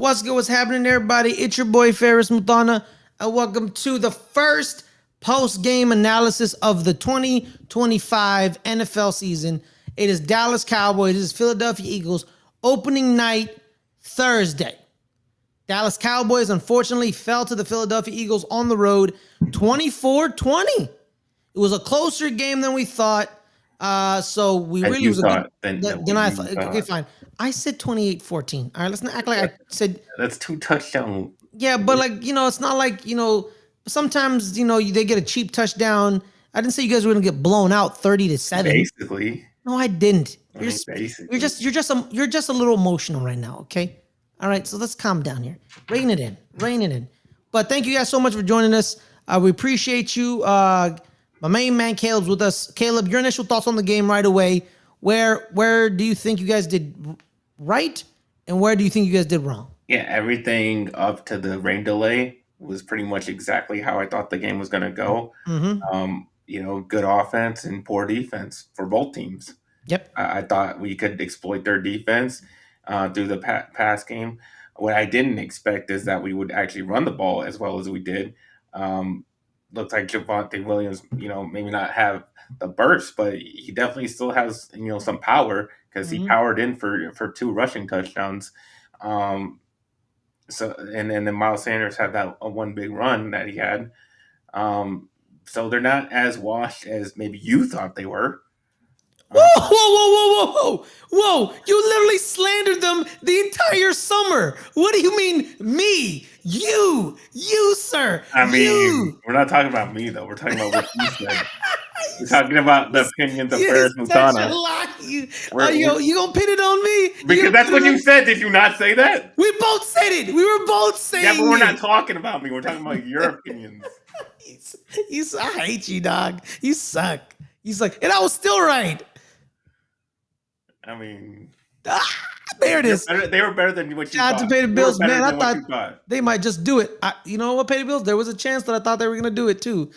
What's good? What's happening, everybody? It's your boy Fares Muthana, and welcome to the first post-game analysis of the 2025 NFL season. It is Dallas Cowboys. It is Philadelphia Eagles. Opening night Thursday. Dallas Cowboys unfortunately fell to the Philadelphia Eagles on the road 24-20. It was a closer game than we thought. So we And really you was a thought good. then I thought, okay, fine. I said 28-14. All right, let's not act like I said. that's 2 touchdowns. Yeah, but it's not like, sometimes, they get a cheap touchdown. I didn't say you guys were going to get blown out 30-7. Basically. No, I didn't. I mean, basically. You're just a little emotional right now, okay? All right, so let's calm down here. Rein it in. But thank you guys so much for joining us. We appreciate you. My main man Caleb's with us. Caleb, your initial thoughts on the game right away. Where do you think you guys did right, and where do you think you guys did wrong? Yeah, everything up to the rain delay was pretty much exactly how I thought the game was going to go. Good offense and poor defense for both teams. Yep. I thought we could exploit their defense through the pass game. What I didn't expect is that we would actually run the ball as well as we did. Looks like Javonte Williams, maybe not have the burst, but he definitely still has, some power because he powered in for 2 rushing touchdowns. And then Miles Sanders had that one big run that he had. So they're not as washed as maybe you thought they were. Whoa! You literally slandered them the entire summer. What do you mean, me? You, sir. I mean, we're not talking about me, though. We're talking about what you said. We're talking about the opinions of Fares Muthana. You gonna pin it on me? Because that's what you said. Did you not say that? We both said it. We were both saying it. Yeah, but we're not talking about me. We're talking about your opinions. I hate you, dog. You suck. And I was still right. I mean, there it is. They were better than what you thought. To pay the bills, man. I thought they might just do it. You know what? Pay the bills. There was a chance that I thought they were gonna do it too,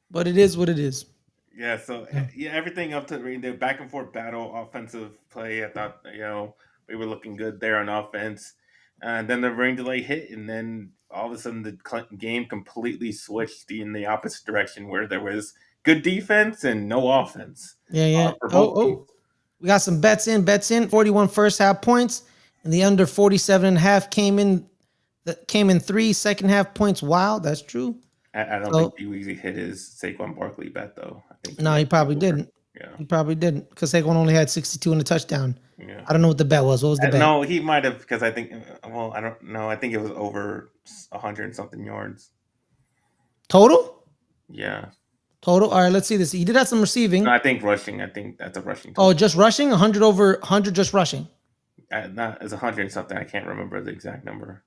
but it is what it is. Yeah. So everything up to the back and forth battle, offensive play. I thought we were looking good there on offense, and then the rain delay hit, and then all of a sudden the game completely switched in the opposite direction, where there was good defense and no offense. Yeah. We got some bets in. 41 first half points, and the under 47.5 came in 3 second half points. Wow, that's true. I don't think he easily hit his Saquon Barkley bet, though. I think he probably didn't. Yeah, he probably didn't, because Saquon only had 62 in the touchdown. Yeah. I don't know what the bet was. What was the bet? No, he might have, because I think. Well, I don't know. I think it was over 100 and something yards total. Yeah. Total. All right, let's see this. He did have some receiving. No, I think rushing. I think that's a rushing total. Oh, just rushing? 100 over 100 just rushing? Not as 100 and something. I can't remember the exact number.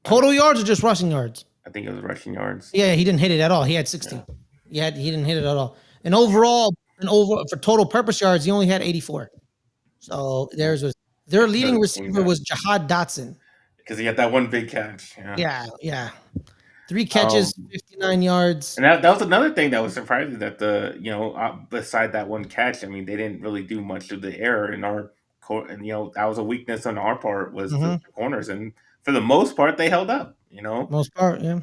Total yards or just rushing yards? I think it was rushing yards. Yeah, he didn't hit it at all. He had 60. Yeah. He didn't hit it at all. And overall, for total purpose yards, he only had 84. So their leading receiver was Jahad Dotson. Because he had that one big catch. Yeah. 3 catches, 59 yards. And that was another thing that was surprising, that beside that one catch, I mean, they didn't really do much to the air in our court. And, that was a weakness on our part, was the corners. And for the most part, they held up, Most part, yeah.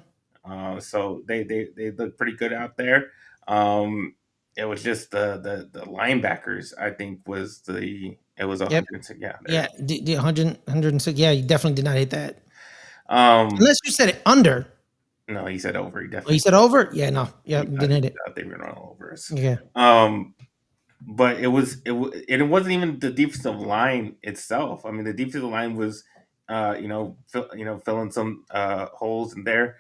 So they looked pretty good out there. It was just the linebackers, I think, was it was 106. Yeah. The 106. Yeah, you definitely did not hit that. Unless you said it under. No, he said over. He definitely. He said over? Yeah, no. Yeah, didn't hit it. They were not over us. Yeah. But it wasn't even the defensive line itself. I mean, the defensive line was, filling some holes in there.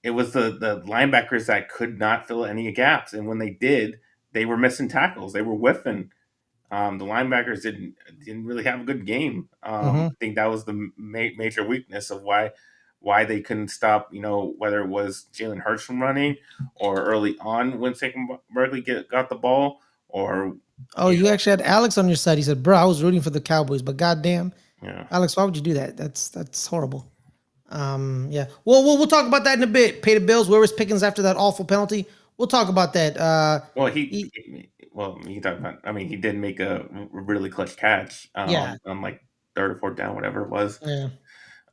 It was the linebackers that could not fill any gaps, and when they did, they were missing tackles. They were whiffing. The linebackers didn't really have a good game. I think that was the major weakness of why they couldn't stop, whether it was Jalen Hurts from running, or early on when Saquon Barkley got the ball, or... you actually had Alex on your side. He said, bro, I was rooting for the Cowboys, but goddamn, yeah. Alex, why would you do that? That's horrible. Yeah. Well, we'll talk about that in a bit. Pay the bills. Where was Pickens after that awful penalty? We'll talk about that. He talked about... I mean, he did make a really clutch catch on like 3rd or 4th down, whatever it was. Yeah.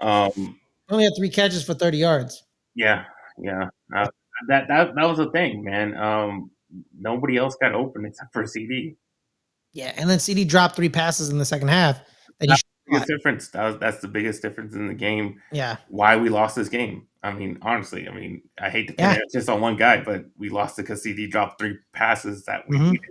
Only had 3 catches for 30 yards. Yeah, yeah. That was the thing, man. Nobody else got open except for CD. Yeah, and then CD dropped 3 passes in the second half that he That's should the have biggest caught. difference. That's the biggest difference in the game. Yeah, Why we lost this game? I mean, honestly, I mean, I hate to pin yeah, it just on one guy, but we lost it because CD dropped 3 passes that we hmm needed.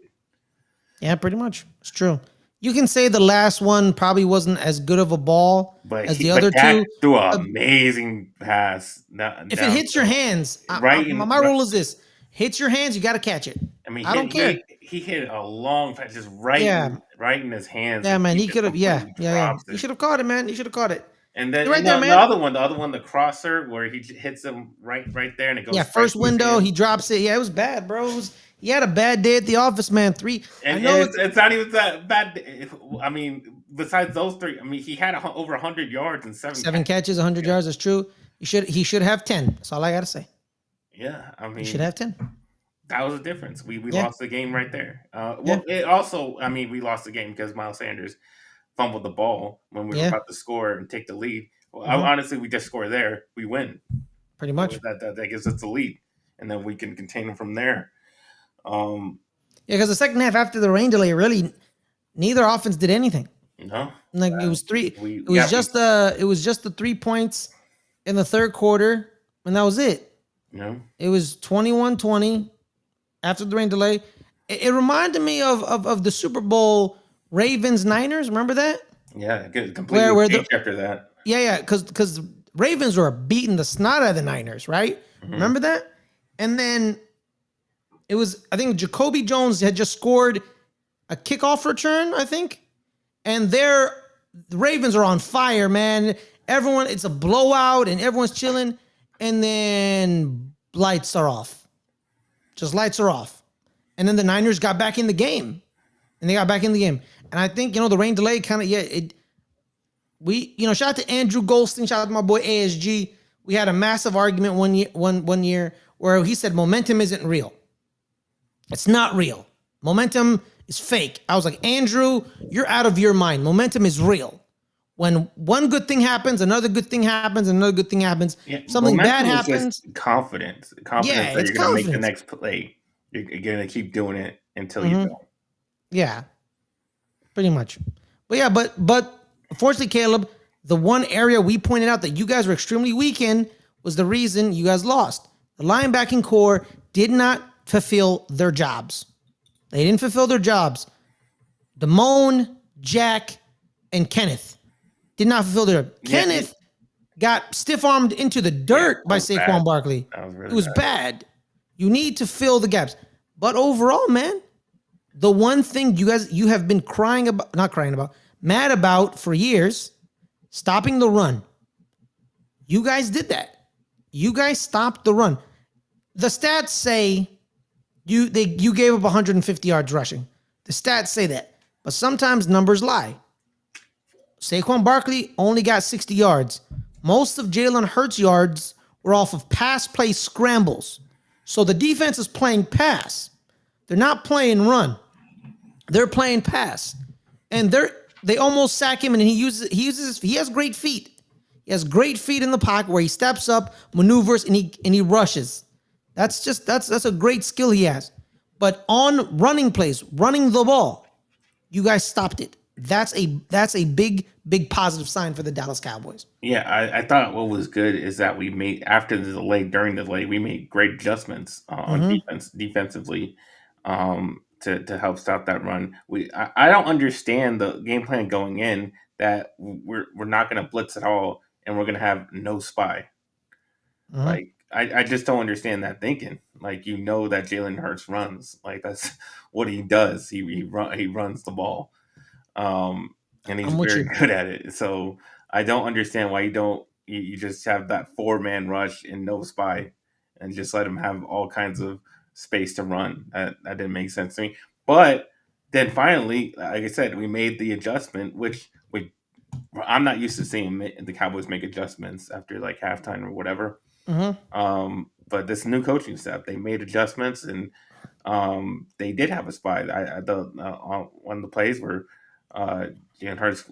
yeah, pretty much. It's true. You can say the last one probably wasn't as good of a ball as the But other Dak two. threw an But amazing pass if it hits your downfield, hands, right in. my rule is this: hits your hands, you got to catch it. I mean, I don't care. he hit a long pass just Yeah, right in his hands, yeah, and man. he He just could have. Yeah, completely yeah, yeah. drops You it. should have caught it, man. You should have caught it. And then You're right there, the man. other one, the crosser where he hits him right there, and it Yeah, goes right first through his window, hands. he drops it. Yeah, it was bad, bro. He had a bad day at the office, man. I know And it's it's not even that bad. I mean, besides those three, I mean, he had over 100 yards and 7 catches. catches, 100 Yeah, yards. That's true. He should have 10. That's all I gotta say. yeah. I He should mean, have 10. that was the difference. We Yeah, lost the game right there. yeah, Well, it also, I mean, we lost the game because Miles Sanders fumbled the ball when we were yeah. about to score and take the lead. Well, hmm honestly, we just score there, we win. Pretty much. That gives us the lead, and then we can contain them from there. Um, Yeah, because the second half after the rain delay, really neither offense did anything. you know, Like it was three. we It was yeah, just the 3 points in the third quarter, and that was it. you know, It was 21-20 after the rain delay. It reminded me of the Super Bowl Ravens Niners. Remember that? yeah, it completely Where the changed after that. yeah, because Ravens were beating the snot out of the Niners, right? Hmm. Remember that? And then it was, I think Jacoby Jones had just scored a kickoff return, I think. And the Ravens are on fire, man. Everyone, it's a blowout and everyone's chilling. And then lights are off. Just lights are off. And then the Niners got back in the game. And they got back in the game. And I think, the rain delay kind of, shout out to Andrew Goldstein, shout out to my boy ASG. We had a massive argument one year where he said momentum isn't real. It's not real. Momentum is fake. I was like, Andrew, you're out of your mind. Momentum is real. When one good thing happens, another good thing happens, another good thing happens. Yeah, Something bad momentum is happens. just confidence. Confidence Yeah, that it's you're going to make the confidence. next play. You're going to keep doing it until you Mhm. don't. Yeah, pretty much. But yeah, but unfortunately, Caleb, the one area we pointed out that you guys were extremely weak in was the reason you guys lost. The linebacking core did not fulfill their jobs. They didn't fulfill their jobs. Damone, Jack, and Kenneth did not fulfill their. Yeah, Kenneth got stiff armed into the yeah, dirt that by was bad. Saquon Barkley. That was It really was bad. bad. You need to fill the gaps. But overall, man, the one thing you have been mad about for years, stopping the run. You guys did that. You guys stopped the run. The stats say you gave up 150 yards rushing. The stats say that. But sometimes numbers lie. Saquon Barkley only got 60 yards. Most of Jalen Hurts' yards were off of pass play scrambles. So the defense is playing pass. They're not playing run. They're playing pass. And they almost sack him, and he has great feet. He has great feet in the pocket where he steps up, maneuvers, and he rushes. That's a great skill he has. But on running plays, running the ball, you guys stopped it. That's a big positive sign for the Dallas Cowboys. Yeah, I thought what was good is that we made after the delay, during the delay, we made great adjustments on Mm-hmm. defensively, to help stop that run. I don't understand the game plan going in that we're not going to blitz at all and we're going to have no spy. Mm-hmm. Like I just don't understand that thinking. Like that Jalen Hurts runs, like that's what he does. He runs the ball, and he's I'm with very you. good at it. So I don't understand why you just have that 4-man rush and no spy, and just let him have all kinds of space to run. That didn't make sense to me. But then finally, like I said, we made the adjustment, which I'm not used to seeing the Cowboys make adjustments after like halftime or whatever. Mm-hmm. But this new coaching staff, they made adjustments, and they did have a spy. One of the plays where Jalen Hurts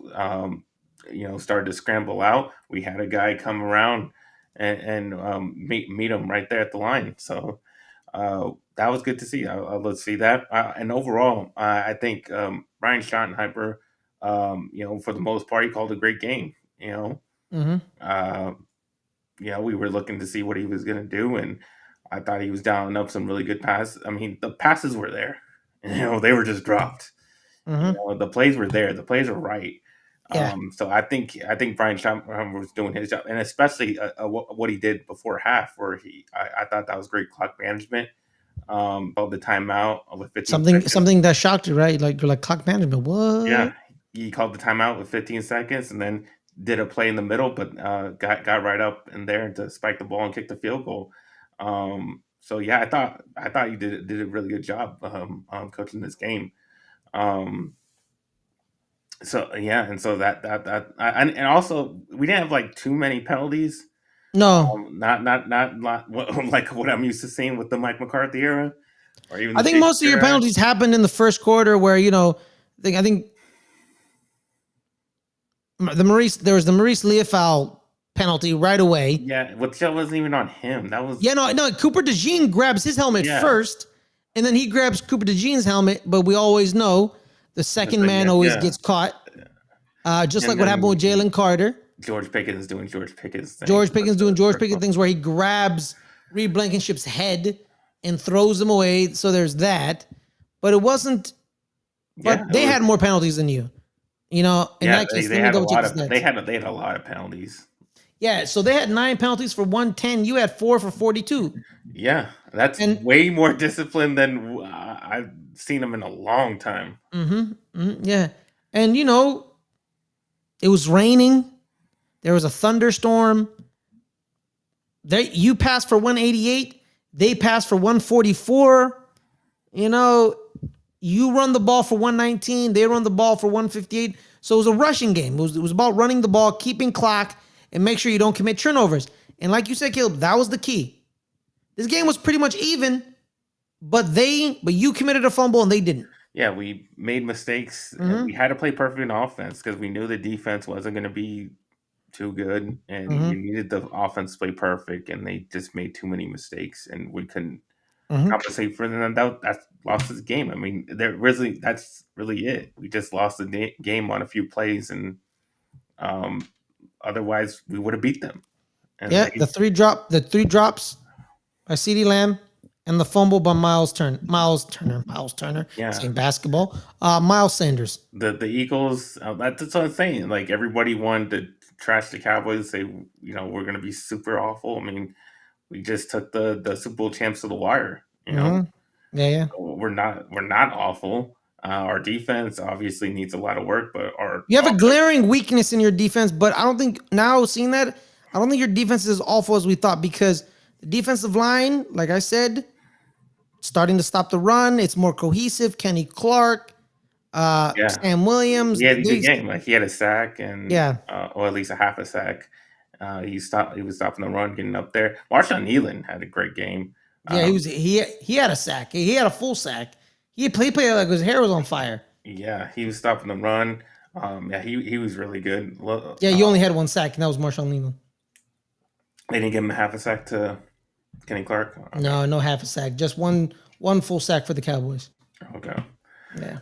started to scramble out, we had a guy come around and meet him right there at the line. So that was good to see. I love to see that. And overall, I think Brian Schottenheimer, for the most part, he called a great game. Mm-hmm. Uh, we were looking to see what he was going to do, and I thought he was dialing up some really good passes. I mean, the passes were there. They were just dropped. Mm-hmm. The plays were there. The plays were right. Yeah. So I think Brian Schottenheimer was doing his job, and especially what he did before half, where I thought that was great clock management. Called the timeout with 15 seconds. Something that shocked you, right? Like you're like clock management. What? Yeah, he called the timeout with 15 seconds, and then did a play in the middle, but got right up in there to spike the ball and kick the field goal. So yeah, I thought you did a really good job coaching this game. Um, so yeah, and so and also we didn't have like too many penalties. No, Not like what I'm used to seeing with the Mike McCarthy era, or even I the think most of your Shakespeare era. penalties happened in the first quarter, where I think there was the Maurice Leofau penalty right away. Yeah, but that wasn't even on him. That was Yeah, no. Cooper DeJean grabs his helmet Yeah. first, and then he grabs Cooper DeJean's helmet. But we always know the second man always yeah. gets caught. Just And like what happened with then Jalen Carter. George Pickens doing George Pickens things. George Pickens doing George First Pickens one. things where he grabs Reed Blankenship's head and throws him away. So there's that. But it wasn't. But Yeah, they it was- had more penalties than you. In Yeah, that case, they let me had a double check lot his of stats. they had a lot of penalties. Yeah, so they had 9 penalties for 110. You had 4 for 42. Yeah, that's And- way more discipline than I've seen them in a long time. Yeah. And it was raining. There was a thunderstorm. You passed for 188. They passed for 144. You run the ball for 119. They run the ball for 158. So it was a rushing game. It was about running the ball, keeping clock, and make sure you don't commit turnovers. And like you said, Caleb, that was the key. This game was pretty much even, but you committed a fumble and they didn't. Yeah, we made mistakes. And we had to play perfect in offense because we knew the defense wasn't going to be too good, and you needed the offense to play perfect, and they just made too many mistakes, and we couldn't compensate for them. And that's lost this game. I mean, that's really it. We just lost the game on a few plays, and otherwise we would have beat them. And Yeah, the three drops by CeeDee Lamb and the fumble by Miles Turner. Yeah. Same basketball. Miles Sanders. The Eagles. That's what I'm saying. Like everybody wanted to trash the Cowboys and say, we're going to be super awful. I mean, we just took the Super Bowl champs to the wire. Yeah. We're not awful. Our defense obviously needs a lot of work, but You have a glaring weakness in your defense, but I don't think now seeing that, I don't think your defense is as awful as we thought, because the defensive line, like I said, starting to stop the run. It's more cohesive. Kenny Clark, Sam Williams. He had a good game. Like he had a sack and Yeah. Or at least a half a sack. He was stopping the run, getting up there. Marshawn Nealon had a great game. Yeah, he had a sack. He had a full sack. He played like his hair was on fire. Yeah, he was stopping the run. He was really good. Yeah, you only had one sack, and that was Marshawn Nealon. They didn't give him a half a sack to Kenny Clark. Okay. No half a sack. Just one full sack for the Cowboys. Okay. Yeah.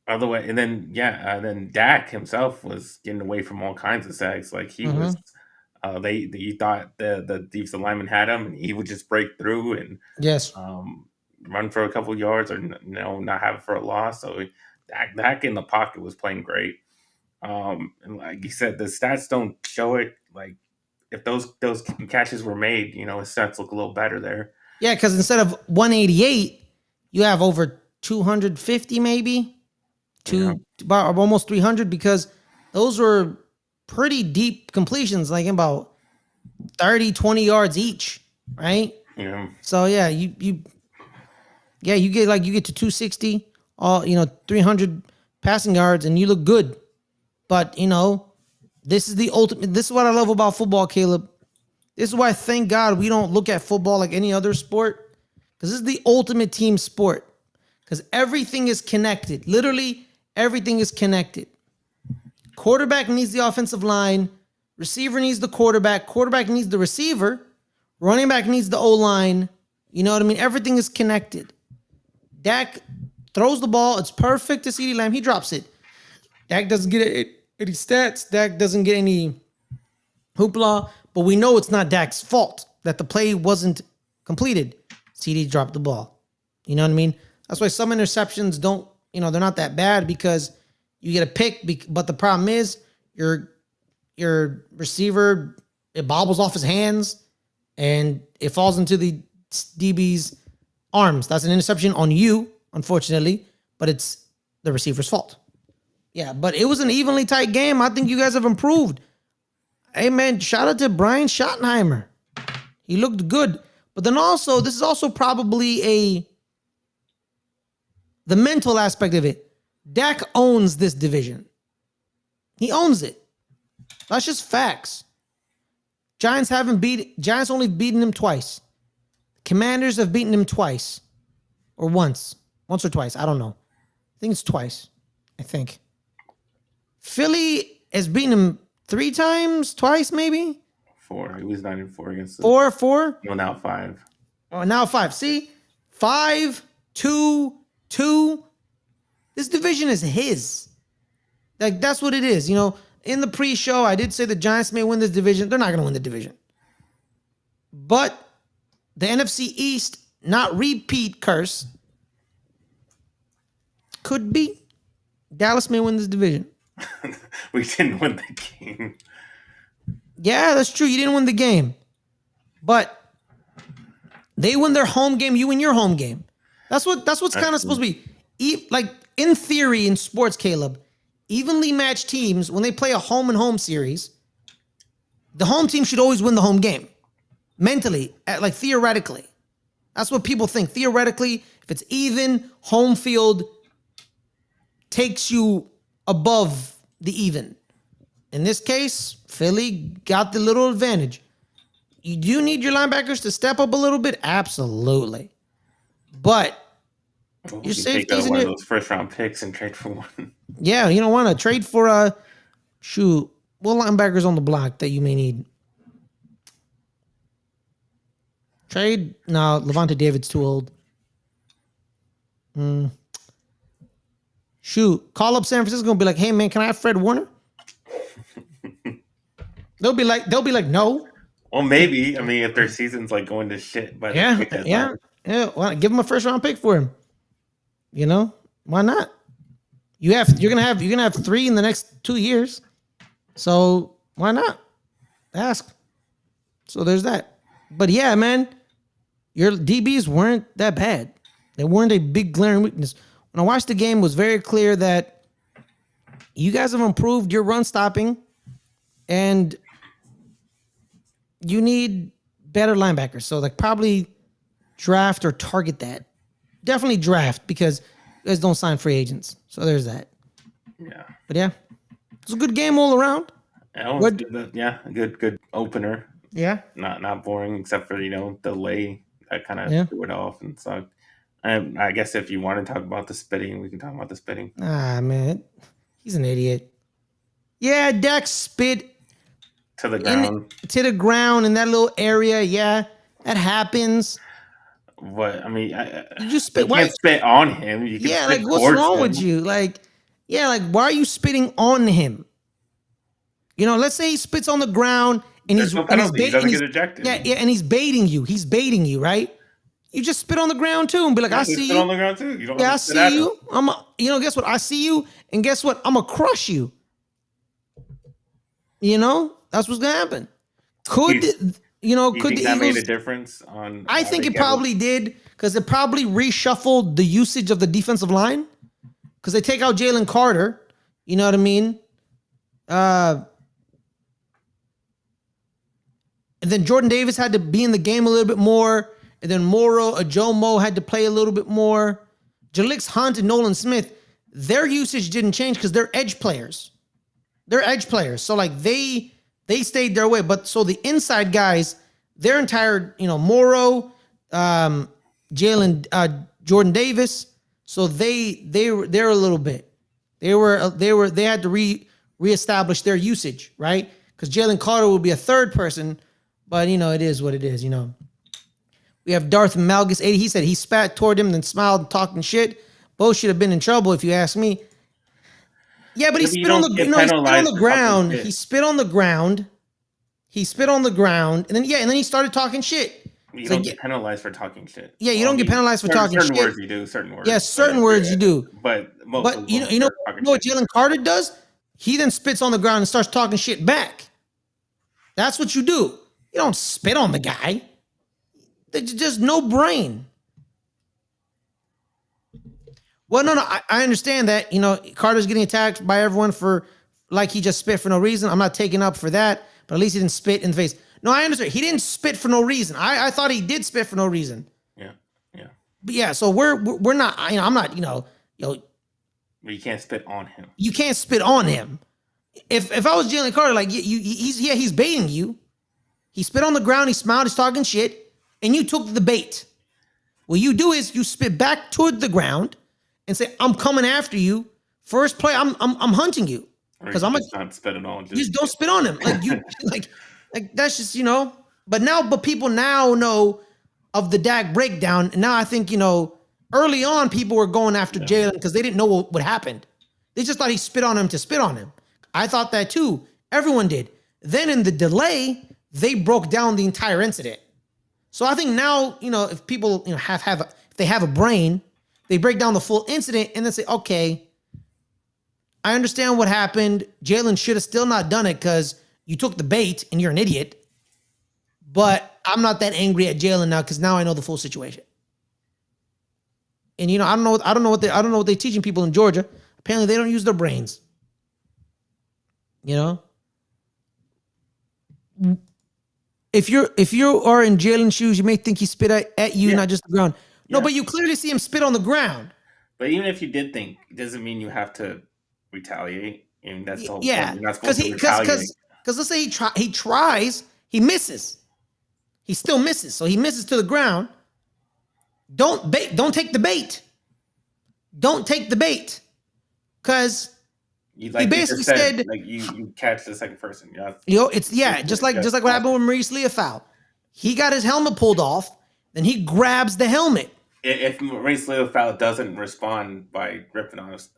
Other way, and then then Dak himself was getting away from all kinds of sacks. Like he was, you thought the defensive lineman had him, and he would just break through and Yes. Run for a couple of yards, or not have it for a loss. So Dak in the pocket was playing great. And like you said, the stats don't show it. Like if those catches were made, his stats look a little better there. Yeah, because instead of 188, you have over 250 maybe. About almost 300, because those were pretty deep completions, like about 30, 20 yards each, right? Yeah. So yeah, you get to 260, 300 passing yards, and you look good. But this is the ultimate. This is what I love about football, Caleb. This is why, thank God, we don't look at football like any other sport, because this is the ultimate team sport. Because everything is connected. Literally, everything is connected. Quarterback needs the offensive line. Receiver needs the quarterback. Quarterback needs the receiver. Running back needs the O-line. You know what I mean? Everything is connected. Dak throws the ball. It's perfect to CeeDee Lamb. He drops it. Dak doesn't get any stats. Dak doesn't get any hoopla. But we know it's not Dak's fault that the play wasn't completed. CeeDee dropped the ball. You know what I mean? That's why some interceptions don't, they're not that bad because you get a pick. But the problem is your receiver, it bobbles off his hands and it falls into the DB's arms. That's an interception on you, unfortunately, but it's the receiver's fault. Yeah, but it was an evenly tight game. I think you guys have improved. Hey, man, shout out to Brian Schottenheimer. He looked good. But then also, this is also probably the mental aspect of it. Dak owns this division. He owns it. That's just facts. Giants only beaten him twice. Commanders have beaten him twice. Or once. Once or twice. I don't know. I think it's twice. I think. Philly has beaten him 3 times? Twice, maybe? 4. He was 9-4 against them. 4? No, now 5. Oh, now 5. See? 5, 2, 2. This division is his. Like, that's what it is. In the pre-show, I did say the Giants may win this division. They're not going to win the division. But the NFC East, not repeat curse, could be. Dallas may win this division. We didn't win the game. Yeah, that's true. You didn't win the game. But they win their home game. You win your home game. That's what's kind of supposed to be. Like, in theory, in sports, Caleb, evenly matched teams, when they play a home and home series, the home team should always win the home game. Mentally, like theoretically. That's what people think. Theoretically, if it's even, home field takes you above the even. In this case, Philly got the little advantage. You do need your linebackers to step up a little bit? Absolutely. But your safeties take one of those first-round picks and trade for one. Yeah, you don't want to trade for what linebackers on the block that you may need? Trade? No, Levante David's too old. Call up San Francisco and be like, hey man, can I have Fred Warner? They'll be like, no. Well, maybe. I mean, if their season's like going to shit, but yeah. Well, give him a first round pick for him. Why not? You're gonna have 3 in the next 2 years, so why not? Ask. So there's that. But yeah, man, your DBs weren't that bad. They weren't a big glaring weakness. When I watched the game, it was very clear that you guys have improved your run stopping, and you need better linebackers. So like probably draft or target that. Definitely draft because you guys don't sign free agents. So there's that. Yeah. But yeah, it's a good game all around. Good opener. Yeah. Not boring except for the delay that kind of threw it off and sucked. I guess if you want to talk about the spitting, we can talk about the spitting. Ah man, he's an idiot. Yeah, Dak spit to the ground. To the ground in that little area. Yeah, that happens. What I mean, you just spit. You can't spit on him. You can spit what's wrong with you? Why are you spitting on him? Let's say he spits on the ground and he doesn't get ejected. Yeah, and he's baiting you. He's baiting you, right? You just spit on the ground too and be like, I see you. Spit on the ground too. You don't I see you. Guess what? I see you, and guess what? I'm gonna crush you. That's what's gonna happen. Could the Eagles made a difference on? I think it probably did because it probably reshuffled the usage of the defensive line because they take out Jalen Carter. You know what I mean? And then Jordan Davis had to be in the game a little bit more. And then Ajomo had to play a little bit more. Jalix Hunt and Nolan Smith, their usage didn't change because they're edge players. So like they stayed their way. But so the inside guys, their entire, Morrow, Jordan Davis. So they're a little bit. They had to reestablish their usage, right? Because Jalen Carter will be a third person, but it is what it is. We have Darth Malgus 80. He said he spat toward him, then smiled, talking shit. Both should have been in trouble, if you ask me. Yeah, but he spit on the ground. He spit on the ground. He spit on the ground, and then he started talking shit. You don't get penalized for talking shit. Yeah, you don't get penalized for talking shit. Certain words you do, certain words. Yeah, certain words you do. But you know what Jalen Carter does? He then spits on the ground and starts talking shit back. That's what you do. You don't spit on the guy. There's just no brain. Well, no, I understand that. Carter's getting attacked by everyone for like he just spit for no reason. I'm not taking up for that, but at least he didn't spit in the face. No, I understand. He didn't spit for no reason. I thought he did spit for no reason. Yeah. But yeah, so we're not. I'm not. But you can't spit on him. You can't spit on him. If I was Jalen Carter, like he's baiting you. He spit on the ground. He smiled. He's talking shit, and you took the bait. What you do is you spit back toward the ground and say, "I'm coming after you. First play, I'm hunting you because I'm not spitting on. Just don't spit on him. Like you like that's just But people now know of the Dak breakdown, and now I think early on people were going after Jalen because they didn't know what happened. They just thought he spit on him to spit on him. I thought that too. Everyone did. Then in the delay, they broke down the entire incident. So I think now, if people, if they have a brain, they break down the full incident and then say, okay, I understand what happened. Jalen should have still not done it because you took the bait and you're an idiot. But I'm not that angry at Jalen now because now I know the full situation. And I don't know what they're teaching people in Georgia. Apparently they don't use their brains. If you are in Jalen's shoes, you may think he spit at you, not just the ground. No, but you clearly see him spit on the ground. But even if you did think, it doesn't mean you have to retaliate. And that's the whole point. You're not supposed to retaliate. Because let's say he tries, he misses. He still misses. So he misses to the ground. Don't take the bait. Don't take the bait. Because he basically said like you catch the second person. It's just like what happened with Maurice Leofau. He got his helmet pulled off, then he grabs the helmet. If Maurice Leofau doesn't respond by ripping on us,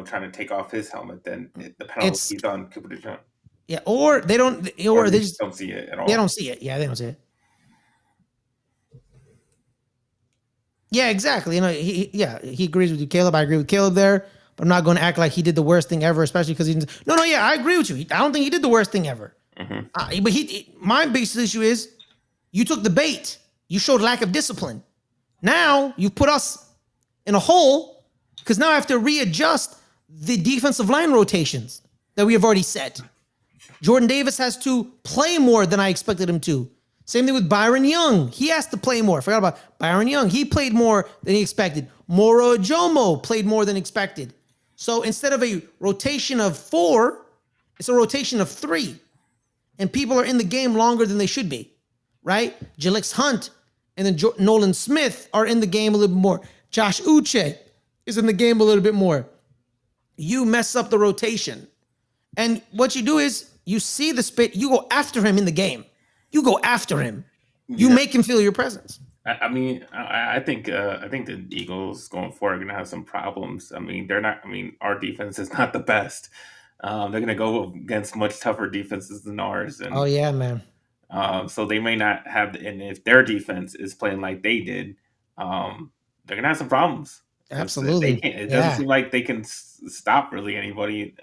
trying to take off his helmet, then the penalty's on Cooper DeJean. Yeah, or they don't, or they just don't see it at all. They don't see it. Yeah, they don't see it. Yeah, exactly. He agrees with you, Caleb. I agree with Caleb there, but I'm not going to act like he did the worst thing ever, especially because he didn't. No, I agree with you. I don't think he did the worst thing ever. Mm-hmm. But my biggest issue is you took the bait. You showed lack of discipline. Now you put us in a hole because now I have to readjust the defensive line rotations that we have already set. Jordan Davis has to play more than I expected him to. Same thing with Byron Young. He has to play more. I forgot about Byron Young. He played more than he expected. Moro Ojomo played more than expected. So instead of a rotation of 4, it's a rotation of 3. And people are in the game longer than they should be, right? Jalix Hunt and then Nolan Smith are in the game a little bit more. Josh Uche is in the game a little bit more. You mess up the rotation. And what you do is you see the spit, you go after him in the game. You go after him. You make him feel your presence. I think the Eagles going forward are going to have some problems. They're not. Our defense is not the best. They're going to go against much tougher defenses than ours. And, oh yeah, man. So they may not have. And if their defense is playing like they did, they're going to have some problems. Absolutely. It doesn't seem like they can stop really anybody.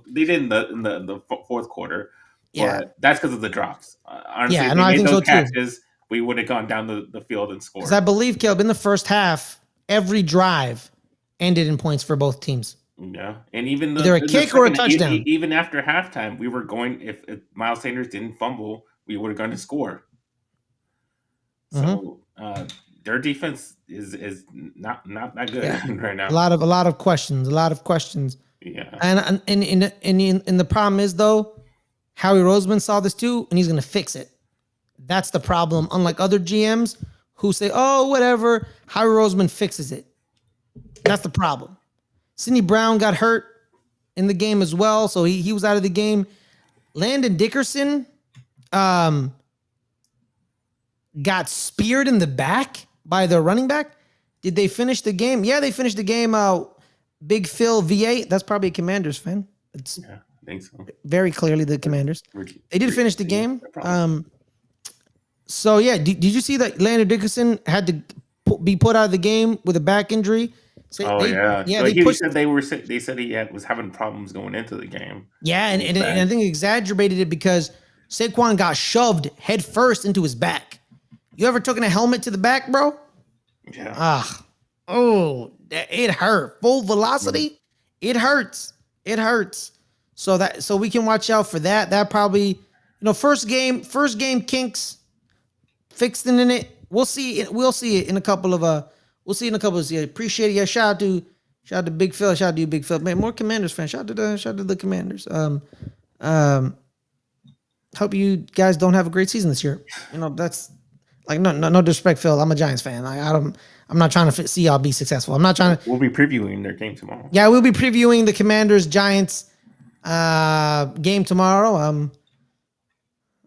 They did in the fourth quarter. Yeah, but that's because of the drops. Honestly, if I think so catches, too. We would have gone down the field and scored. Because I believe, Caleb, in the first half, every drive ended in points for both teams. Yeah, and even either a kick or a touchdown. Even after halftime, we were going. If Miles Sanders didn't fumble, we would have gone to score. So their defense is not that good right now. A lot of questions. Yeah, and the problem is though. Howie Roseman saw this too, and he's going to fix it. That's the problem. Unlike other GMs who say, oh, whatever, Howie Roseman fixes it. That's the problem. Sidney Brown got hurt in the game as well, so he was out of the game. Landon Dickerson got speared in the back by the running back. Did they finish the game? Yeah, they finished the game. Big Phil VA. That's probably a Commanders fan. It's I think so. Very clearly the Commanders. They did finish the game. So yeah, did you see that Landon Dickerson had to be put out of the game with a back injury? So yeah. They said he was having problems going into the game. Yeah, and I think he exaggerated it because Saquon got shoved head first into his back. You ever taken a helmet to the back, bro? Yeah. It hurt. Full velocity, it hurts. It hurts. So we can watch out for that. That probably, first game kinks, fixed in it. We'll see it in a couple of seasons. Appreciate it. Yeah, shout out to Big Phil. Shout out to you, Big Phil. Man, more Commanders fans. Shout out to the Commanders. Hope you guys don't have a great season this year. That's like no disrespect, Phil. I'm a Giants fan. I'm not trying to see y'all be successful. I'm not trying to. We'll be previewing their game tomorrow. Yeah, we'll be previewing the Commanders Giants game tomorrow.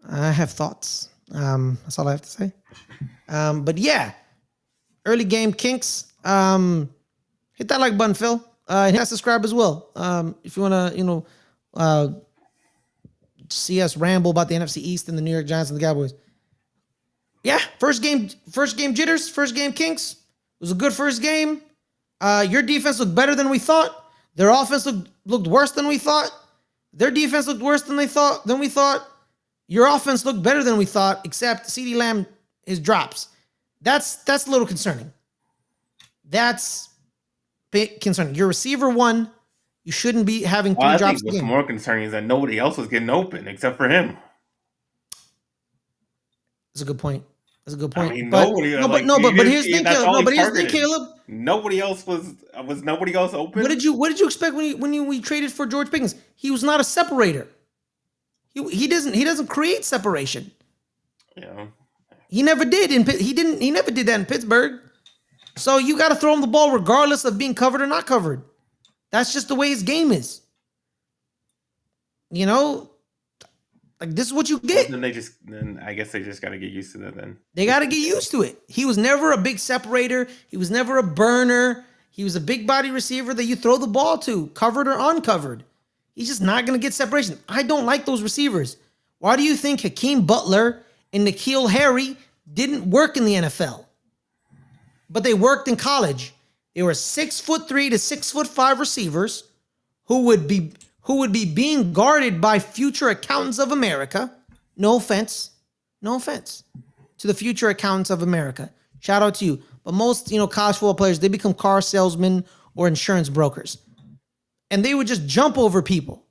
I have thoughts. That's all I have to say. But yeah, early game kinks. Hit that like button, Phil. Hit that subscribe as well. If you wanna, see us ramble about the NFC East and the New York Giants and the Cowboys. Yeah, first game jitters, first game kinks. It was a good first game. Your defense looked better than we thought. Their offense looked worse than we thought. Their defense looked worse than we thought. Your offense looked better than we thought, except CeeDee Lamb, his drops. That's a little concerning. That's bit concerning. Your receiver one, you shouldn't be having 3 drops a game. What's more concerning is that nobody else was getting open except for him. That's a good point. I mean, but here's the thing, Caleb. Nobody else was nobody else open. What did you expect when we traded for George Pickens? He was not a separator. He doesn't create separation. Yeah. He never did he never did that in Pittsburgh. So you got to throw him the ball regardless of being covered or not covered. That's just the way his game is. Like, this is what you get. Then I guess they just got to get used to that then. They got to get used to it. He was never a big separator. He was never a burner. He was a big body receiver that you throw the ball to, covered or uncovered. He's just not going to get separation. I don't like those receivers. Why do you think Hakeem Butler and N'Keal Harry didn't work in the NFL? But they worked in college. They were 6'3" to 6'5" receivers who would be being guarded by future accountants of America. No offense to the future accountants of America. Shout out to you. But most, college football players, they become car salesmen or insurance brokers. And they would just jump over people.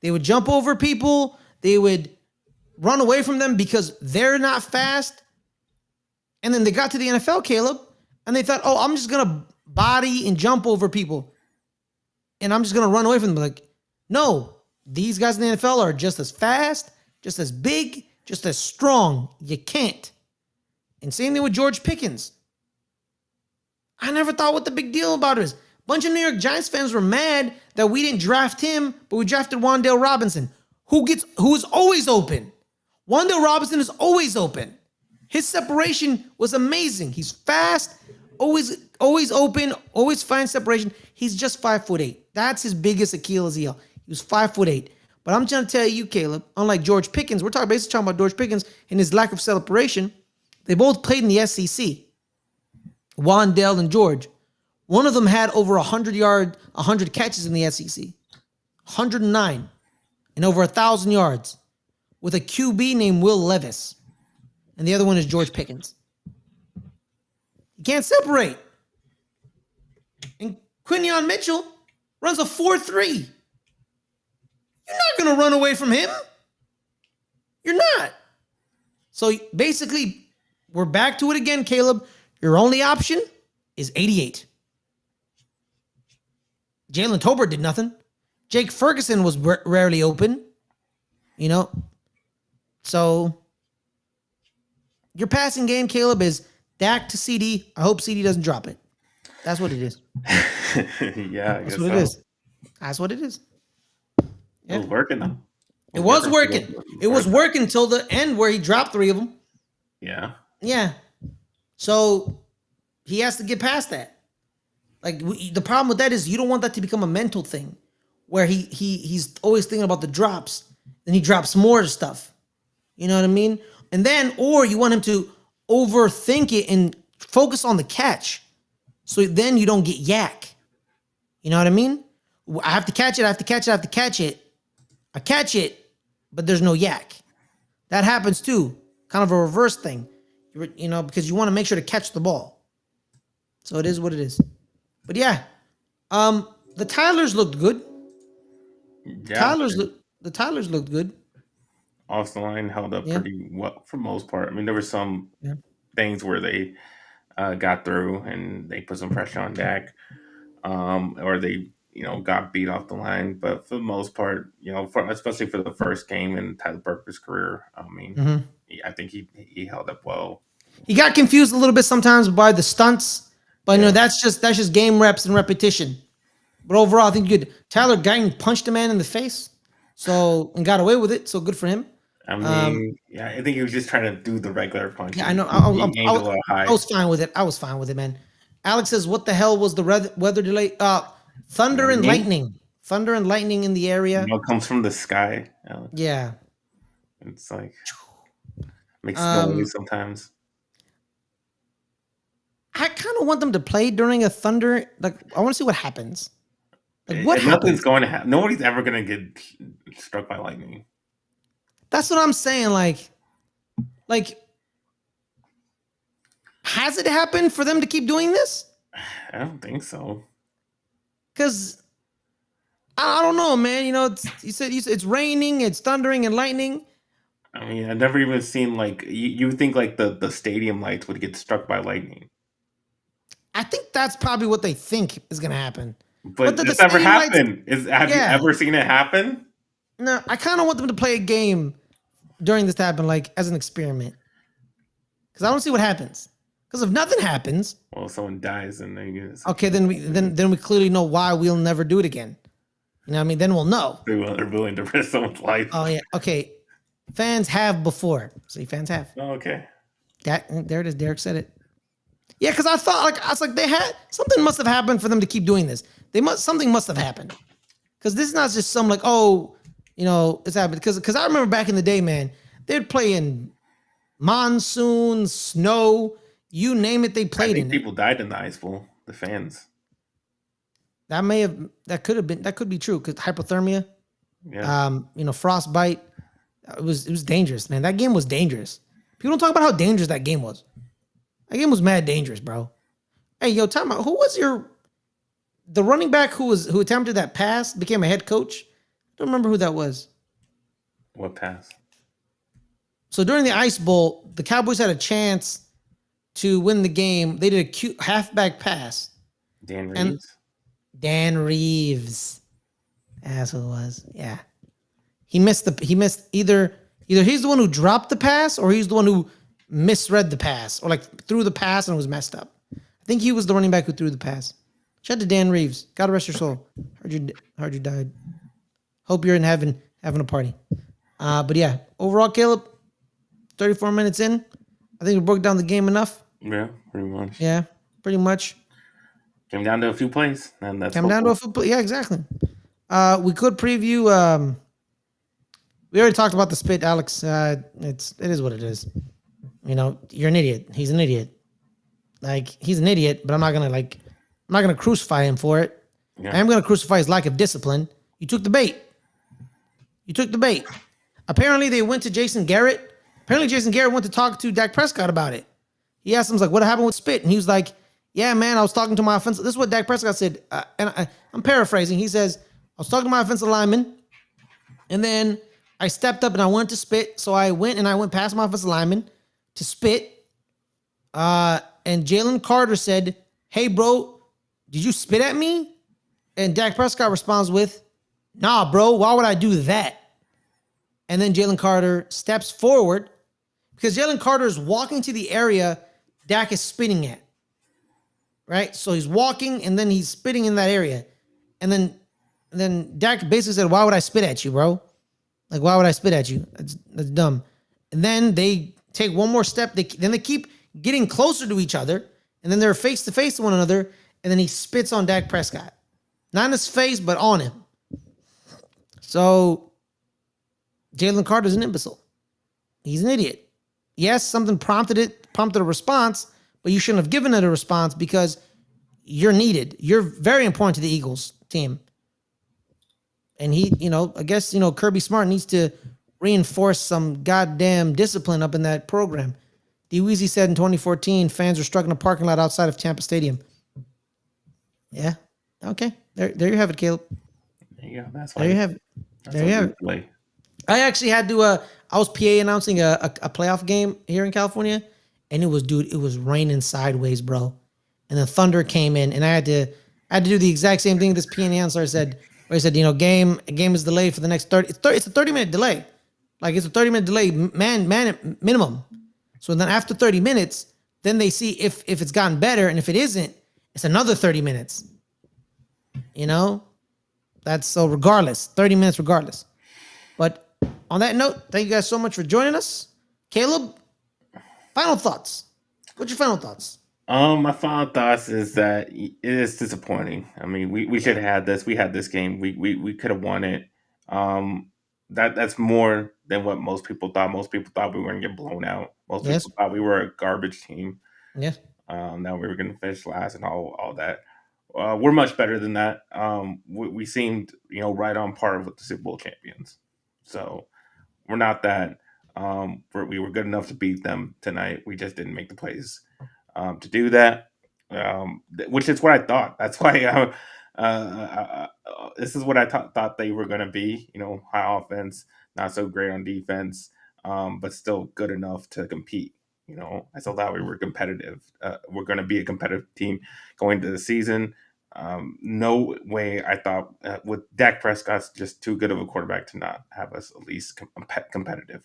They would run away from them because they're not fast. And then they got to the NFL, Caleb, and they thought, I'm just going to body and jump over people. And I'm just going to run away from them. Like, no, these guys in the NFL are just as fast, just as big, just as strong. You can't. And same thing with George Pickens. I never thought what the big deal about it is. A bunch of New York Giants fans were mad that we didn't draft him, but we drafted Wan'Dale Robinson, who is always open. Wan'Dale Robinson is always open. His separation was amazing. He's fast, always open, always finds separation. He's just 5'8". That's his biggest Achilles heel. He was 5'8". But I'm trying to tell you, Caleb, unlike George Pickens, we're basically talking about George Pickens and his lack of separation. They both played in the SEC. Wan'Dale and George. One of them had over 100 catches in the SEC. 109 and over 1,000 yards with a QB named Will Levis. And the other one is George Pickens. You can't separate. And Quinion Mitchell runs a 4.3. You're not going to run away from him. You're not. So basically, we're back to it again, Caleb. Your only option is 88. Jalen Tolbert did nothing. Jake Ferguson was rarely open. So your passing game, Caleb, is Dak to CD. I hope CD doesn't drop it. That's what it is. Yeah, That's what it is. That's what it is. It was working though. It was working. It was working until the end where he dropped 3 of them. Yeah. Yeah. So he has to get past that. Like the problem with that is you don't want that to become a mental thing where he's always thinking about the drops and he drops more stuff. You know what I mean? And then, or you want him to overthink it and focus on the catch. So then you don't get yak. You know what I mean? I have to catch it. I have to catch it. I have to catch it. I catch it, but there's no yak. That happens too. Kind of a reverse thing, you know, because you want to make sure to catch the ball. So it is what it is. But yeah, the Tylers looked good. Yeah. The Tylers looked good. Off the line held up pretty well for the most part. I mean, there were some things where they got through and they put some pressure on Dak, or they got beat off the line. But for the most part, especially for the first game in Tyler Burker's career, I mean, I think he held up well. He got confused a little bit sometimes by the stunts, but that's just game reps and repetition. But overall, I think good. Tyler Guyton punched a man in the face, and got away with it. So good for him. I mean, I think he was just trying to do the regular punch. Yeah, I know. I was fine with it. I was fine with it, man. Alex says, "What the hell was the weather delay? Thunder and lightning. Thunder and lightning in the area. It comes from the sky. Alex. Yeah, it's like makes noise sometimes. I kind of want them to play during a thunder. Like, I want to see what happens. Like, what happens? Nothing's going to happen. Nobody's ever going to get struck by lightning. That's what I'm saying. Like, has it happened for them to keep doing this? I don't think so. Because I don't know, man. You said it's raining, it's thundering and lightning. I mean, I've never even seen you think the stadium lights would get struck by lightning. I think that's probably what they think is going to happen. But this never happened. Have you ever seen it happen? No, I kind of want them to play a game during this to happen, like as an experiment. Because I want to see what happens. Because if nothing happens, well, someone dies and then we clearly know why we'll never do it again. You know what I mean? Then we'll know. They're willing to risk someone's life. Oh yeah. Okay. Fans have before. See, fans have. Oh, okay. There it is. Derek said it. Yeah, because I was like, they had something must have happened for them to keep doing this. Something must have happened. Because this is not just some it's happened. Because I remember back in the day, man, they'd play in monsoon, snow, you name it, they played in. People died in the ice bowl. The fans. That could be true because hypothermia. Yeah. Frostbite. It was dangerous, man. That game was dangerous. People don't talk about how dangerous that game was. That game was mad dangerous, bro. Hey, yo, time out. Who was the running back who attempted that pass, became a head coach? I don't remember who that was. What pass? So during the Ice Bowl, the Cowboys had a chance to win the game. They did a cute halfback pass. Dan Reeves. Dan Reeves. That's who it was. Yeah. He missed either he's the one who dropped the pass or he's the one who misread the pass or threw the pass and it was messed up. I think he was the running back who threw the pass. Shout out to Dan Reeves. God rest your soul. Heard you died. Hope you're in heaven having a party. But yeah, overall, Caleb, 34 minutes in, I think we broke down the game enough. Yeah, pretty much. Yeah, pretty much. Came down to a few plays, and that's came down to a few plays. Yeah, exactly. We could preview. We already talked about the spit, Alex. It is what it is. You're an idiot. He's an idiot. He's an idiot, but I'm not gonna crucify him for it. Yeah. I am gonna crucify his lack of discipline. You took the bait. Apparently, they went to Jason Garrett. Apparently, Jason Garrett went to talk to Dak Prescott about it. He asked him, what happened with spit? And he was like, yeah, man, I was talking to my offensive. This is what Dak Prescott said. And I'm paraphrasing. He says, I was talking to my offensive lineman. And then I stepped up and I wanted to spit. So I went past my offensive lineman to spit. And Jalen Carter said, hey, bro, did you spit at me? And Dak Prescott responds with, nah, bro, why would I do that? And then Jalen Carter steps forward because Jalen Carter is walking to the area Dak is spitting at. Right? So he's walking and then he's spitting in that area. And then And then Dak basically said, "Why would I spit at you, bro? Like, why would I spit at you? That's dumb." And then they take one more step. Then they keep getting closer to each other, and then they're face to face to one another. And then he spits on Dak Prescott, not in his face, but on him. So Jalen Carter's an imbecile. He's an idiot. Yes, something prompted a response, but you shouldn't have given it a response because you're needed. You're very important to the Eagles team. And he, I guess, Kirby Smart needs to reinforce some goddamn discipline up in that program. D. Weezy said in 2014, fans were struck in a parking lot outside of Tampa Stadium. Yeah. Okay. There you have it, Caleb. There you go. That's there you have it. There you have it. I actually had to. I was PA announcing a playoff game here in California, and it was raining sideways, bro. And the thunder came in, and I had to do the exact same thing this PA announcer said. Where he said, game is delayed for the next 30. It's a 30-minute delay. Like, it's a 30-minute delay, man minimum. So then after 30 minutes, then they see if it's gotten better, and if it isn't, it's another 30 minutes. That's so regardless, 30 minutes regardless. But on that note, thank you guys so much for joining us. Caleb, final thoughts. What's your final thoughts? My final thoughts is that it is disappointing. I mean, we should have had this. We had this game. We could have won it. That's more than what most people thought. Most people thought we were going to get blown out. Most people thought we were a garbage team. Yeah. Now we were going to finish last and all that. We're much better than that. We seemed, right on par with the Super Bowl champions. So we're not that. We were good enough to beat them tonight. We just didn't make the plays to do that, which is what I thought. That's why this is what I thought they were going to be. High offense, not so great on defense, but still good enough to compete. I still thought we were competitive. We're going to be a competitive team going into the season. No way I thought with Dak Prescott's just too good of a quarterback to not have us at least competitive.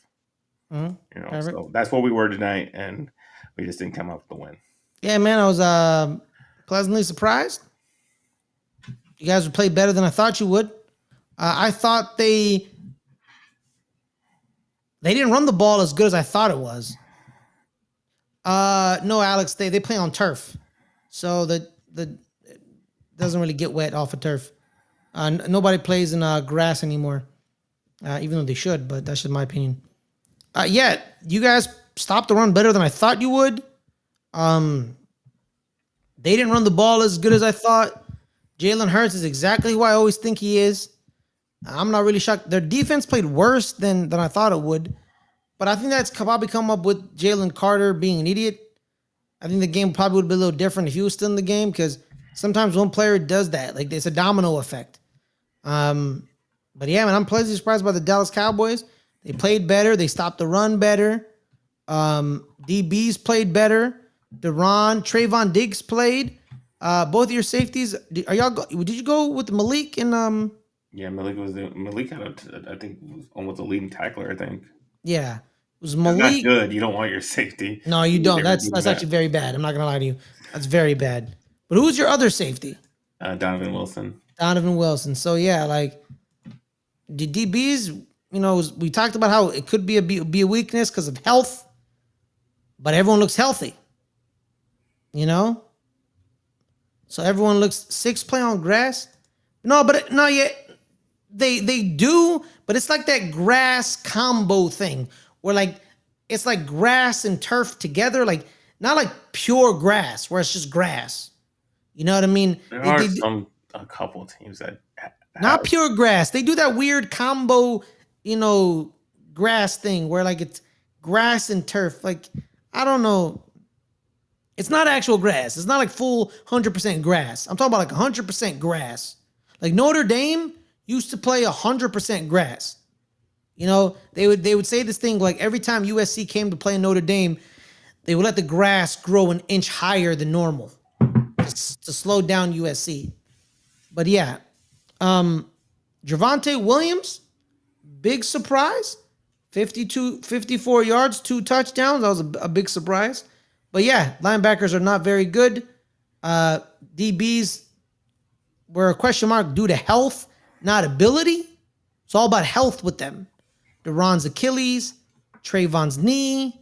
Mm-hmm. So that's what we were tonight, and we just didn't come up with the win. Yeah, man, I was pleasantly surprised. You guys would play better than I thought you would. I thought they didn't run the ball as good as I thought it was. No, Alex, they play on turf, so the doesn't really get wet off of turf. Nobody plays in grass anymore, even though they should, but that's just my opinion. Yeah, you guys stopped the run better than I thought you would. They didn't run the ball as good as I thought. Jalen Hurts is exactly who I always think he is. I'm not really shocked. Their defense played worse than I thought it would. But I think that's probably come up with Jalen Carter being an idiot. I think the game probably would be a little different if he was still in the game because sometimes one player does that. Like, it's a domino effect. But yeah, man, I'm pleasantly surprised by the Dallas Cowboys. They played better. They stopped the run better. DBs played better. Trayvon Diggs played. Both of your safeties. Did you go with Malik and Yeah, Malik had I think was almost a leading tackler. I think. Yeah, it was Malik. That's not good. You don't want your safety. No, you don't. That's actually very bad. I'm not gonna lie to you. That's very bad. But who's your other safety? Donovan Wilson. Donovan Wilson. So yeah, like the DBs. We talked about how it could be a weakness because of health, but everyone looks healthy. So everyone looks 6 play on grass. No, but no, yeah, they do, but it's like that grass combo thing where like it's like grass and turf together, like not like pure grass where it's just grass. You know what I mean? There are a couple teams that not pure grass. They do that weird combo, grass thing where like it's grass and turf. Like, I don't know. It's not actual grass. It's not like full 100% grass. I'm talking about like 100% grass. Like Notre Dame used to play 100% grass. They would say this thing like every time USC came to play in Notre Dame, they would let the grass grow an inch higher than normal to slow down USC. But yeah, Javonte Williams, big surprise, 54 yards, 2 touchdowns. That was a big surprise. But yeah, linebackers are not very good. DBs were a question mark due to health, not ability. It's all about health with them. Duran's Achilles, Trayvon's knee,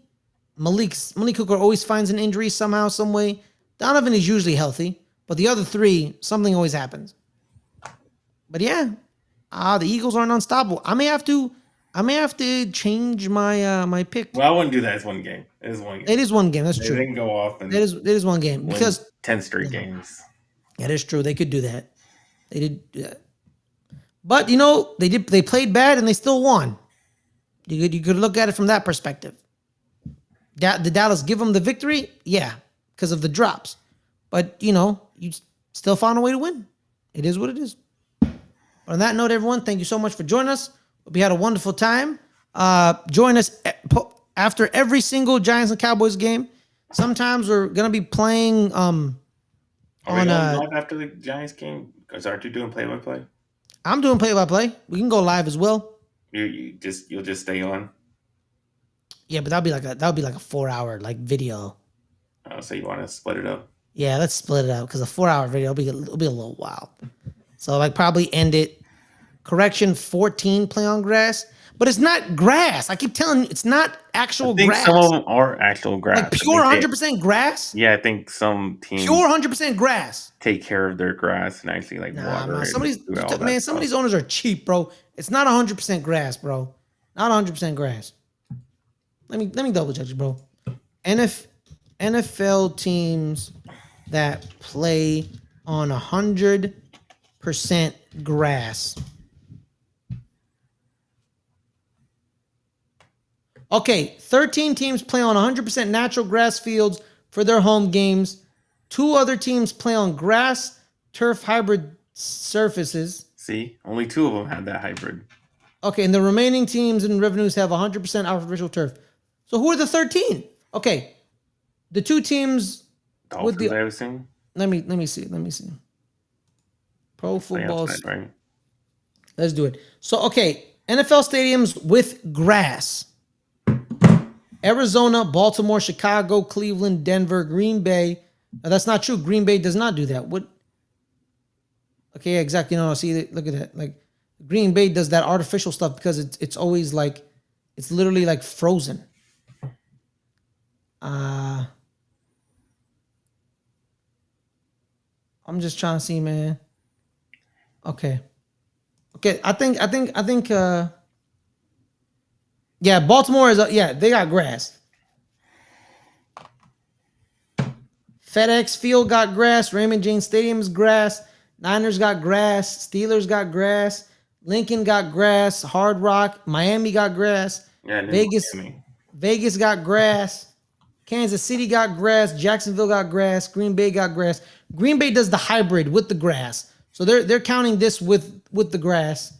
Malik Hooker always finds an injury somehow, some way. Donovan is usually healthy, but the other three, something always happens. But yeah, the Eagles aren't unstoppable. I may have to change my my pick. Well, I wouldn't do that. It's one game. It is one game. It is one game. That's true. They can go off and it is one game because 10 straight games. That is true. They could do that. They did do that. But you know, they played bad and they still won. You could look at it from that perspective. Did Dallas give them the victory? Yeah, because of the drops. But you know, you still found a way to win. It is what it is. But on that note, everyone, thank you so much for joining us. Hope you had a wonderful time. Join us after every single Giants and Cowboys game. Sometimes we're gonna be playing Are we going live after the Giants game? Because aren't you doing play-by-play? I'm doing play-by-play. We can go live as well. You'll just stay on. Yeah, but that'll be like a 4-hour like video. Oh, so you want to split it up? Yeah, let's split it up because a 4-hour video will be a little wild. So like probably end it. Correction, 14 play on grass, but it's not grass. I keep telling you, it's not actual grass. Some of them are actual grass. Like pure 100% grass. Yeah, I think some teams pure 100% grass take care of their grass and actually like water. Man, some of these owners are cheap, bro. It's not 100% grass, bro. Not 100% grass. Let me double check you, bro. NFL teams that play on 100% grass. Okay, 13 teams play on 100% natural grass fields for their home games. 2 other teams play on grass, turf hybrid surfaces. See, only 2 of them had that hybrid. Okay, and the remaining teams and revenues have 100% artificial turf. So who are the 13? Okay, the 2 teams Dolphins, with the. I was saying. Let me see. Pro football. Right? Let's do it. So okay, NFL stadiums with grass. Arizona, Baltimore, Chicago, Cleveland, Denver, Green Bay. Now, that's not true. Green Bay does not do that. What? Okay, exactly. No, see, look at that. Like Green Bay does that artificial stuff because it's always like it's literally like frozen. I'm just trying to see, man. Okay. I think. Yeah, Baltimore is they got grass. FedEx Field got grass. Raymond James Stadium's grass. Niners got grass. Steelers got grass. Lincoln got grass. Hard Rock. Miami got grass. Yeah, Vegas got grass. Kansas City got grass. Jacksonville got grass. Green Bay got grass. Green Bay does the hybrid with the grass. So they're counting this with the grass.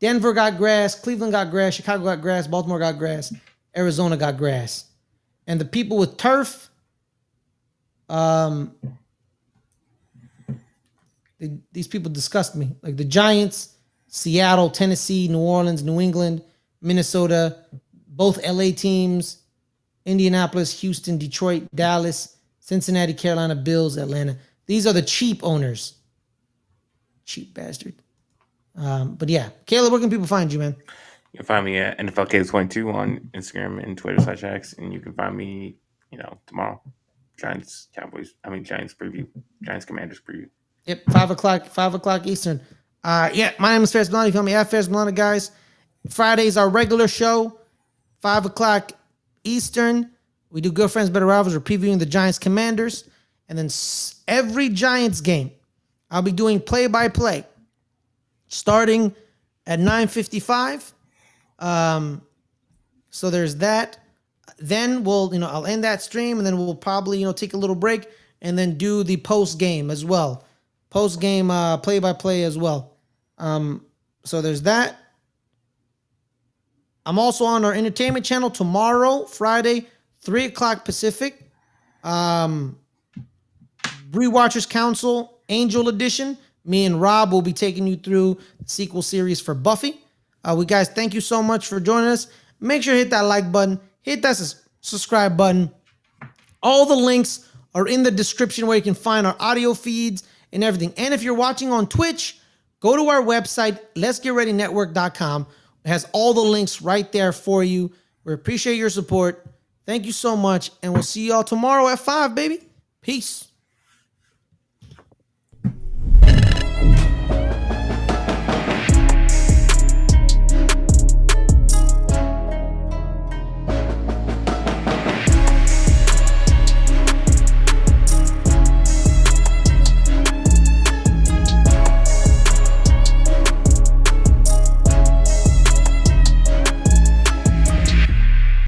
Denver got grass, Cleveland got grass, Chicago got grass, Baltimore got grass, Arizona got grass. And the people with turf, these people disgust me. Like the Giants, Seattle, Tennessee, New Orleans, New England, Minnesota, both LA teams, Indianapolis, Houston, Detroit, Dallas, Cincinnati, Carolina, Bills, Atlanta. These are the cheap owners. Cheap bastard. But yeah, Caleb, where can people find you, man? You can find me at NFLK22 on Instagram and Twitter/X, and you can find me, tomorrow. Giants preview, Giants Commanders preview. Yep, 5 o'clock Eastern. My name is Fares Muthana. You can find me at Fares Muthana, guys. Friday's our regular show, 5 o'clock Eastern. We do Good Friends, Better Rivals. We're previewing the Giants Commanders, and then every Giants game, I'll be doing play-by-play. Starting at 9:55. So there's that. Then I'll end that stream and then we'll probably, take a little break and then do the post game as well. Post game play by play as well. So there's that. I'm also on our entertainment channel tomorrow, Friday, 3 o'clock Pacific. Rewatchers Council Angel Edition. Me and Rob will be taking you through the sequel series for Buffy. Guys, thank you so much for joining us. Make sure to hit that like button. Hit that subscribe button. All the links are in the description where you can find our audio feeds and everything. And if you're watching on Twitch, Go to our website, letsgetreadynetwork.com. It has all the links right there for you. We appreciate your support. Thank you so much, and we'll see y'all tomorrow at 5, baby. Peace.